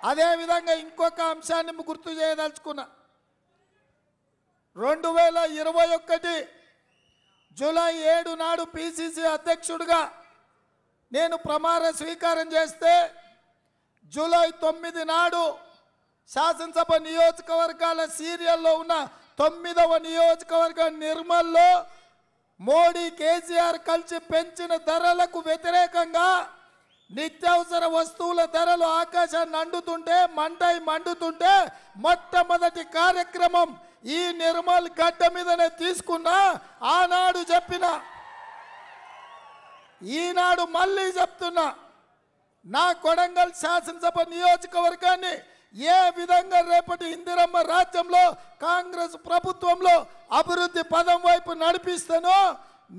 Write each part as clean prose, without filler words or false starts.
అదేవిధంగా ఇంకొక అంశాన్ని గుర్తు చేయదలుచుకున్నా. 2021 జూలై 7 నాడు పిసిసి అధ్యక్షుడిగా నేను ప్రమాణ స్వీకారం చేస్తే జూలై 9 నాడు శాసనసభ నియోజకవర్గాల సీరియల్లో ఉన్న 9వ నియోజకవర్గం నిర్మల్లో మోడీ కేసీఆర్ కలిసి పెంచిన ధరలకు వ్యతిరేకంగా నిత్యావసర వస్తువుల ధరలు ఆకాశాన్ని అండుతుంటే మండుతుంటే మొట్టమొదటి కార్యక్రమం ఈ నిర్మల్ గడ్డ మీదనే తీసుకున్నా. ఆనాడు చెప్పిన, ఈనాడు మళ్ళీ చెప్తున్నా, నా కొడంగల్ శాసనసభ నియోజకవర్గాన్ని ఏ విధంగా రేపటి ఇందిరమ్మ రాజ్యంలో కాంగ్రెస్ ప్రభుత్వంలో అభివృద్ధి పదం వైపు నడిపిస్తానో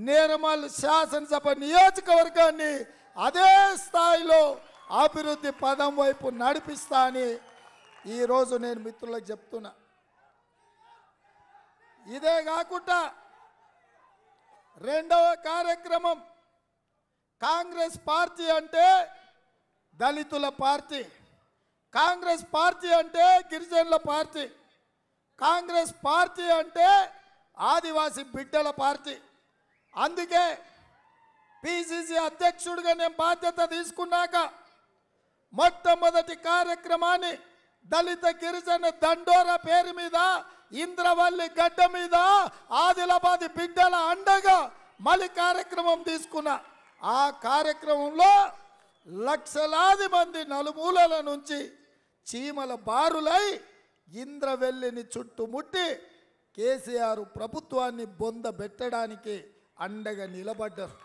నిర్మల్ శాసనసభ నియోజకవర్గాన్ని అదే స్థాయిలో అభివృద్ధి పదం వైపు నడిపిస్తా అని ఈరోజు నేను మిత్రులకు చెప్తున్నా. ఇదే కాకుండా రెండవ కార్యక్రమం, కాంగ్రెస్ పార్టీ అంటే దళితుల పార్టీ, కాంగ్రెస్ పార్టీ అంటే గిరిజనుల పార్టీ, కాంగ్రెస్ పార్టీ అంటే ఆదివాసీ బిడ్డల పార్టీ. అందుకే పిసిసి అధ్యక్షుడిగా నేను బాధ్యత తీసుకున్నాక మొట్టమొదటి కార్యక్రమాన్ని దళిత గిరిజన దండోరా పేరు మీద ఇంద్రవల్లి గడ్డ మీద ఆదిలాబాద్ బిడ్డల అండగా మళ్ళీ కార్యక్రమం తీసుకున్నా. ఆ కార్యక్రమంలో లక్షలాది మంది నలుమూలల నుంచి చీమల బారులై ఇంద్రవెల్లిని చుట్టుముట్టి కేసీఆర్ ప్రభుత్వాన్ని బొంద పెట్టడానికి అండగా నిలబడ్డారు.